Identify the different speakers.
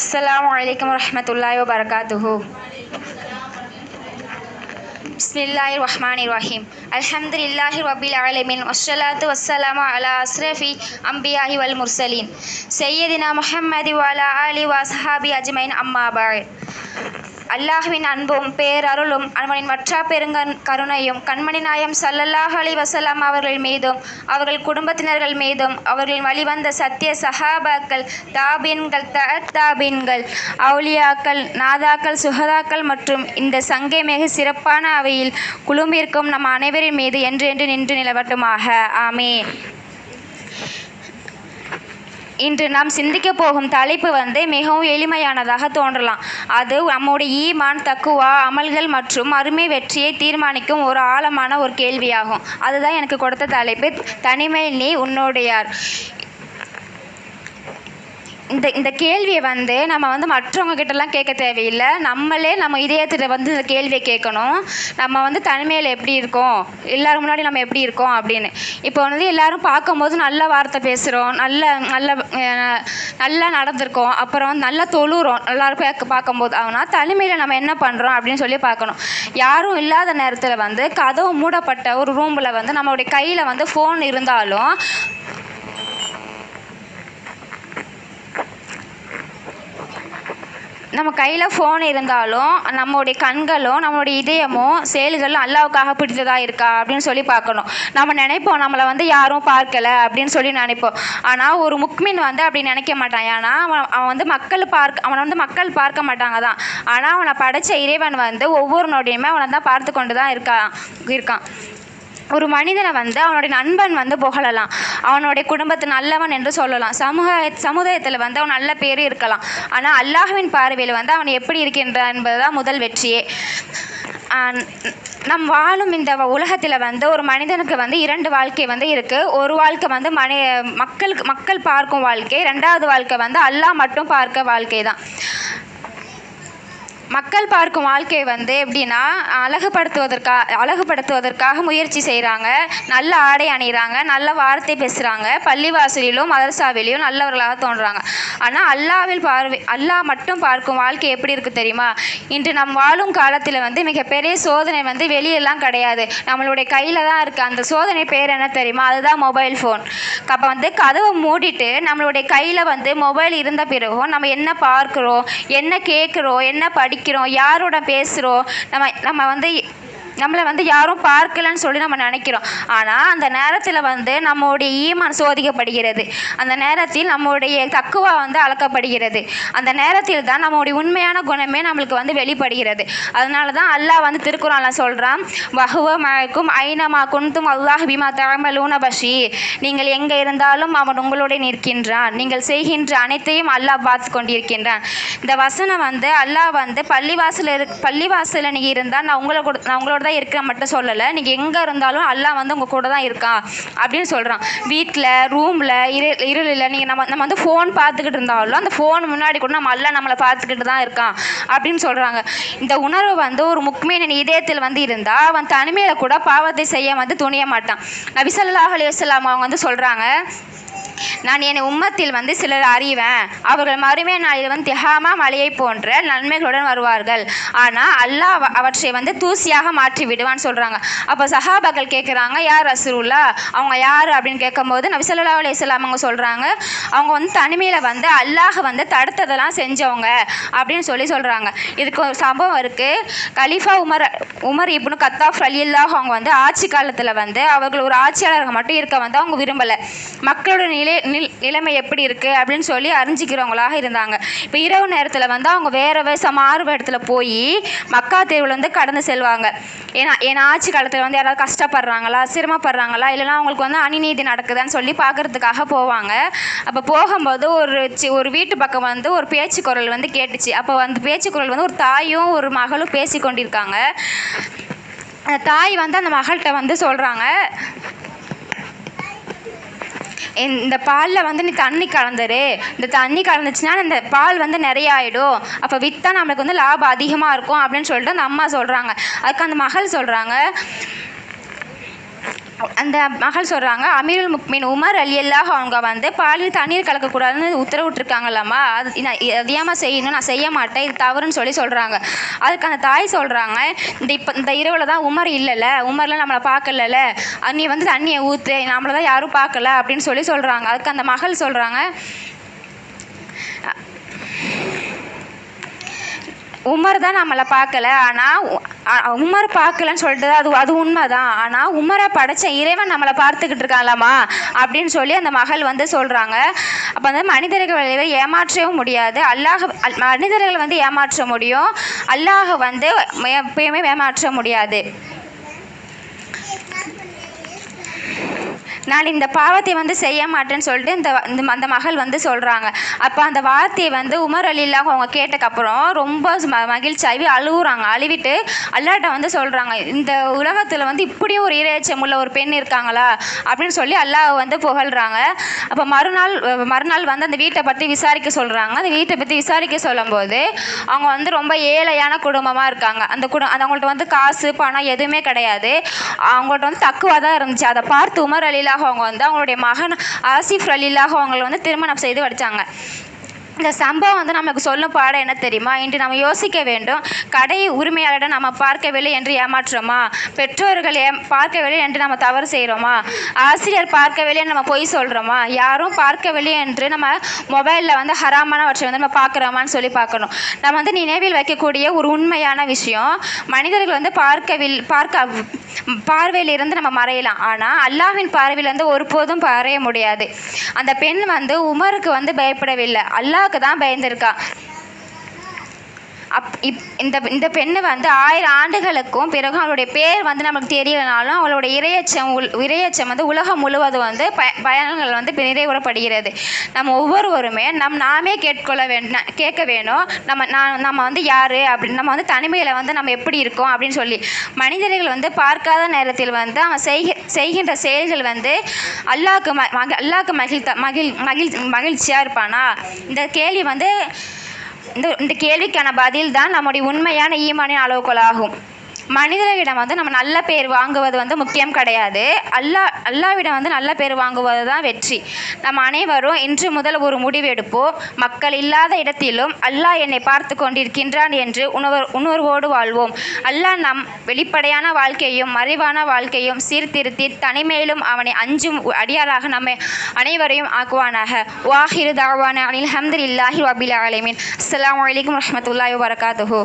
Speaker 1: Assalamualaikum warahmatullahi wabarakatuh. Bismillahirrahmanirrahim. Alhamdulillahi rabbil alamin wassalatu wassalamu ala asrafi anbiya'i wal mursalin sayyidina Muhammad wa ala alihi wa ashabi ajmain amma ba'd. அல்லாஹ்வின் அன்பும் பேரருளும் அவனின் மற்றா கருணையும் கண்மணி நாயம் ஸல்லல்லாஹு அலைஹி வஸல்லம் அவர்கள் மீதும் அவர்கள் குடும்பத்தினர்கள் மீதும் அவர்களின் வழிவந்த சத்திய சஹாபாக்கள் தாபீன்கள் தாபீன்கள் அவுலியாக்கள் நாதாக்கள் சுஹதாக்கள் மற்றும் இந்த சங்கை மிக சிறப்பான அவையில் குழுமிருக்கும் நம் அனைவரின் மீது என்று நின்று நிலவட்டுமாக. ஆமீன். இன்று நாம் சிந்திக்க போகும் தலைப்பு மிகவும் எளிமையானதாக தோன்றலாம். அது நம்முடைய ஈமான், தக்குவா, அமல்கள் மற்றும் அருமை வெற்றியை தீர்மானிக்கும் ஒரு ஆழமான ஒரு கேள்வியாகும். அதுதான் எனக்கு கொடுத்த தலைப்பு, தனிமையில் நீ உன்னோடு யார். இந்த கேள்வியை நம்ம மற்றவங்க கிட்டலாம் கேட்க தேவையில்லை. நம்மளே நம்ம இதயத்தில் இந்த கேள்வியை கேட்கணும். நம்ம தனிமையில் எப்படி இருக்கோம், எல்லோரும் முன்னாடி நம்ம எப்படி இருக்கோம் அப்படின்னு. இப்போ எல்லோரும் பார்க்கும்போது நல்ல வார்த்தை பேசுகிறோம், நல்லா நடந்திருக்கோம், அப்புறம் நல்லா தொழுகிறோம் எல்லோரும் பார்க்கும்போது. ஆனால் தனிமையில் நம்ம என்ன பண்ணுறோம் அப்படின்னு சொல்லி பார்க்கணும். யாரும் இல்லாத நேரத்தில் கதவு மூடப்பட்ட ஒரு ரூமில் நம்மளுடைய கையில் ஃபோன் இருந்தாலும் நம்ம கையில் ஃபோன் இருந்தாலும் நம்மளுடைய கண்களும் நம்மளுடைய இதயமும் செயல்களும் அல்லாவுக்காக பிடித்ததாக இருக்கா அப்படின்னு சொல்லி பார்க்கணும். நம்ம நினைப்போம் நம்மளை யாரும் பார்க்கலை அப்படின்னு சொல்லி நினைப்போம். ஆனால் ஒரு முக்மின் அப்படி நினைக்க மாட்டான். ஏன்னா அவன் அவனை மக்கள் பார்க்க மாட்டாங்க தான். ஆனால் அவனை படைத்த இறைவன் ஒவ்வொரு நொடியுமே அவனை தான் பார்த்து கொண்டு தான் இருக்கான். ஒரு மனிதனை அவனுடைய நண்பன் புகழலாம், அவனுடைய குடும்பத்து நல்லவன் என்று சொல்லலாம், சமுதாயத்தில் அவன் நல்ல பேர் இருக்கலாம். ஆனால் அல்லாஹ்வின் பார்வையில் அவன் எப்படி இருக்கின்றான் என்பதுதான் முதல் வெற்றியே. நம் வாழும் இந்த உலகத்தில் ஒரு மனிதனுக்கு இரண்டு வாழ்க்கை இருக்குது. ஒரு வாழ்க்கை மக்கள் பார்க்கும் வாழ்க்கை, ரெண்டாவது வாழ்க்கை அல்லாஹ் மட்டும் பார்க்க வாழ்க்கை தான். மக்கள் பார்க்கும் வாழ்க்கை எப்படின்னா அழகுபடுத்துவதற்காக முயற்சி செய்கிறாங்க, நல்ல ஆடை அணிகிறாங்க, நல்ல வார்த்தை பேசுகிறாங்க, பள்ளிவாசலிலும் மதரசாவிலையும் நல்லவர்களாக தோன்றுறாங்க. ஆனால் அல்லாஹ் மட்டும் பார்க்கும் வாழ்க்கை எப்படி இருக்குது தெரியுமா? இன்று நம் வாழும் காலத்தில் மிகப்பெரிய சோதனை வெளியெல்லாம் கிடையாது, நம்மளுடைய கையில் தான் இருக்குது. அந்த சோதனை பேர் என்ன தெரியுமா? அதுதான் மொபைல் ஃபோன். அப்போ கதவை மூடிட்டு நம்மளுடைய கையில் மொபைல் இருந்த பிறகும் நம்ம என்ன பார்க்குறோம், என்ன கேட்குறோம், என்ன படிக்கிறோம், யாரோட பேசுகிறோம், நம்மளை யாரும் பார்க்கலன்னு சொல்லி நம்ம நினைக்கிறோம். ஆனால் அந்த நேரத்தில் நம்மளுடைய ஈமான் சோதிக்கப்படுகிறது. அந்த நேரத்தில் நம்முடைய தக்குவா அளக்கப்படுகிறது. அந்த நேரத்தில் தான் நம்மளுடைய உண்மையான குணமே நம்மளுக்கு வெளிப்படுகிறது. அதனால தான் அல்லாஹ் திருக்குறான்ல சொல்கிறான், வஹுவ மஅக்கும் ஐனமா குன்தும் அல்லாஹ் பிமா தஅமலூன பஷீர். நீங்கள் எங்கே இருந்தாலும் அவன் உங்களோட நிற்கின்றான், நீங்கள் செய்கின்ற அனைத்தையும் அல்லாஹ் பார்த்து கொண்டிருக்கின்றான். இந்த வசனம் அல்லாஹ் பள்ளிவாசலில் நீங்கள் இருந்தால் நான் உங்களோட தான் இருக்க மட்டும் சொல்லலை, நீங்கள் எங்கே இருந்தாலும் அல்லாஹ் உங்கள் கூட தான் இருக்கான் அப்படின்னு சொல்கிறான். வீட்டில் ரூமில் இருளில் நீங்கள் நம்ம ஃபோன் பார்த்துக்கிட்டு இருந்தாலும் அந்த ஃபோன் முன்னாடி கூட நம்மளை பார்த்துக்கிட்டு தான் இருக்கான் அப்படின்னு சொல்கிறாங்க. இந்த உணர்வு ஒரு முக்மீனின் இதயத்தில் இருந்தால் அவன் தனிமையில் கூட பாவத்தை செய்ய துணிய மாட்டான். நபி ஸல்லல்லாஹு அலைஹி வஸல்லம் அவங்க சொல்கிறாங்க, நான் என் உம்மத்தில் சிலர் அறிவேன், அவர்கள் மறுமை நாளில் திஹாமா மலையை போன்ற நன்மைகளுடன் வருவார்கள், ஆனால் அல்லாஹ் அவற்றை தூசியாக மாற்றி விடுவான்னு சொல்கிறாங்க. அப்போ சஹாபாக்கள் கேட்குறாங்க, யார் ரசூலுல்லாஹ், அவங்க யார் அப்படின்னு கேட்கும்போது நபி ஸல்லல்லாஹு அலைஹி வஸல்லம் அவங்க சொல்கிறாங்க, அவங்க தனிமையில் அல்லாஹ் தடுத்ததெல்லாம் செஞ்சவங்க அப்படின்னு சொல்கிறாங்க. இதுக்கு ஒரு சம்பவம் இருக்குது. கலீஃபா உமர் இப்னு கத்தாப் ரலியல்லாஹு அவங்க ஆட்சி காலத்தில் அவர்கள் ஒரு ஆட்சியாளர்கள் மட்டும் இருக்க அவங்க விரும்பலை. மக்களோட நிலைமை எப்படி இருக்குது அப்படின்னு சொல்லி அறிஞ்சிக்கிறவங்களாக இருந்தாங்க. இப்போ இரவு நேரத்தில் அவங்க வேறு மாறுப இடத்துல போய் மக்கா தெருவில் கடந்து செல்வாங்க. ஏன்னா ஆட்சி காலத்தில் யாராவது கஷ்டப்படுறாங்களா, சிரமப்படுறாங்களா, இல்லைனா அவங்களுக்கு அநீதி நடக்குதான்னு சொல்லி பார்க்குறதுக்காக போவாங்க. அப்போ போகும்போது ஒரு வீட்டு பக்கம் ஒரு பேச்சு குரல் கேட்டுச்சு. அப்போ பேச்சு குரல் ஒரு தாயும் ஒரு மகளும் பேசி கொண்டிருக்காங்க. அந்த தாய் அந்த மகள்கிட்ட சொல்கிறாங்க, இந்த பாலில் நீ தண்ணி கலந்துரு, இந்த தண்ணி கலந்துச்சுன்னா இந்த பால் நிறைய ஆகிடும், அப்போ விற்றா நம்மளுக்கு லாபம் அதிகமாக இருக்கும் அப்படின்னு சொல்லிட்டு அந்த அம்மா சொல்கிறாங்க. அதுக்கு அந்த மகள் சொல்கிறாங்க, அந்த மகள் சொல்கிறாங்க, அமீருல் முக்மின் உமர் ரலியல்லாஹு அவங்க வந்து பாலில் தண்ணீர் கலக்கக்கூடாதுன்னு உத்தரவிட்டுருக்காங்களாம்மா, அது நான் அதிகமாக செய்யணும், நான் செய்ய மாட்டேன், இது தவறுன்னு சொல்கிறாங்க. அதுக்கு அந்த தாய் சொல்கிறாங்க, இந்த இரவில் தான் உமர் இல்லைல்ல, உமர்லாம் நம்மளை பார்க்கலல்ல, நீ வந்து தண்ணியை ஊற்று, நம்மளை தான் யாரும் பார்க்கல அப்படின்னு சொல்கிறாங்க. அதுக்கு அந்த மகள் சொல்கிறாங்க, உமர் தான் நம்மளை பார்க்கல, ஆனால் உமர் பார்க்கலன்னு சொல்லிட்டு அது உண்மை தான், ஆனால் உமரை படைச்ச இறைவன் நம்மளை பார்த்துக்கிட்டு இருக்காங்களாம்மா அப்படின்னு அந்த மகள் வந்து சொல்கிறாங்க. அப்போ வந்து மனிதர்களை ஏமாற்றவும் முடியாது, மனிதர்களை வந்து ஏமாற்ற முடியும், அல்லாஹ் வந்து எப்பயுமே ஏமாற்ற முடியாது. நான் இந்த பாவத்தை வந்து செய்ய மாட்டேன்னு சொல்லிட்டு அந்த மகள் வந்து சொல்கிறாங்க. அப்போ அந்த வார்த்தையை வந்து உமர் ரலியல்லாஹு அவங்க கேட்டக்கப்புறம் ரொம்ப மகிழ்ச்சியாகி அழுகுறாங்க. அழுவிட்டு அல்லாஹ்ட்ட வந்து சொல்கிறாங்க, இந்த உலகத்தில் வந்து இப்படியும் ஒரு இரையச்சம் உள்ள ஒரு பெண் இருக்காங்களா அப்படின்னு சொல்லி அல்லாஹ் வந்து புகழ்கிறாங்க. அப்போ மறுநாள் வந்து அந்த வீட்டை பற்றி விசாரிக்க சொல்கிறாங்க. அந்த வீட்டை பற்றி விசாரிக்க சொல்லும்போது அவங்க வந்து ரொம்ப ஏழையான குடும்பமாக இருக்காங்க. அவங்கள்ட்ட வந்து காசு பணம் எதுவுமே கிடையாது. அவங்கள்ட்ட வந்து தக்குவா தான் இருந்துச்சு. அதை பார்த்து உமர் ரலியல்லாஹு அவங்க வந்து அவங்களுடைய மகன் ஆசிஃப் ரலியல்லாஹு அவங்களை வந்து திருமணம் செய்து வச்சாங்க. இந்த சம்பவம் வந்து நமக்கு சொல்லும் பாடம் என்ன தெரியுமா? இன்று நம்ம யோசிக்க வேண்டும், கடை உரிமையாளரிடம் நம்ம பார்க்கவில்லை என்று ஏமாற்றோமா? பெற்றோர்கள் பார்க்கவில்லை என்று நம்ம தவறு செய்கிறோமா? ஆசிரியர் பார்க்கவில்லை என்று நம்ம பொய் சொல்கிறோமா? யாரும் பார்க்கவில்லை என்று நம்ம மொபைலில் வந்து ஹராமானவற்றை வந்து நம்ம பார்க்குறோமான்னு சொல்லி பார்க்கணும். நம்ம வந்து நினைவில் வைக்கக்கூடிய ஒரு உண்மையான விஷயம், மனிதர்கள் வந்து பார்வையிலிருந்து நம்ம மறையலாம், ஆனால் அல்லாஹ்வின் பார்வையிலிருந்து ஒருபோதும் மறைய முடியாது. அந்த பெண் வந்து உமருக்கு வந்து பயப்படவில்லை, அல்லாஹ்க்கு தான் பயந்திருக்கா. இந்த பெண்ணு வந்து 1000 ஆண்டுகளுக்கும் பிறகு அவளுடைய பேர் வந்து நமக்கு தெரியலனாலும் அவளுடைய இரையச்சம் வந்து உலகம் முழுவதும் வந்து பயணங்கள் வந்து நிறைவேறப்படுகிறது. நம்ம ஒவ்வொருவருமே நாமே கேட்க வேணும், நம்ம வந்து யார் அப்படின்னு, நம்ம வந்து தனிமையில் வந்து நம்ம எப்படி இருக்கோம் அப்படின்னு சொல்லி. மனிதர்கள் வந்து பார்க்காத நேரத்தில் வந்து அவன் செய்கின்ற செயல்கள் வந்து அல்லாஹ்க்கு மகிழ்ச்சியாக இருப்பானா? இந்த கேள்வி வந்து இந்த கேள்விக்கான பதில் தான் நம்முடைய உண்மையான ஈமானின் அளவுகோலாகும். மனிதர்களிடம் வந்து நம்ம நல்ல பேர் வாங்குவது வந்து முக்கியம் கிடையாது, அல்லாஹ்விடம் வந்து நல்ல பேர் வாங்குவது தான் வெற்றி. நம்ம அனைவரும் இன்று முதல் ஒரு முடிவெடுப்போம், மக்கள் இல்லாத இடத்திலும் அல்லாஹ் என்னை பார்த்து கொண்டிருக்கின்றான் என்று உணர்வோடு வாழ்வோம். அல்லாஹ் நம் வெளிப்படையான வாழ்க்கையும் மறைவான வாழ்க்கையும் சீர்திருத்தி தனிமையிலும் அவனை அஞ்சும் அடியாராக நம்மை அனைவரையும் ஆக்குவானாக. வாஹிரு தாவானா அல்ஹம்துலில்லாஹி ரப்பில் ஆலமீன். அஸ்ஸலாமு அலைக்கும் வரஹ்மத்துல்லாஹி வபரகாத்துஹு.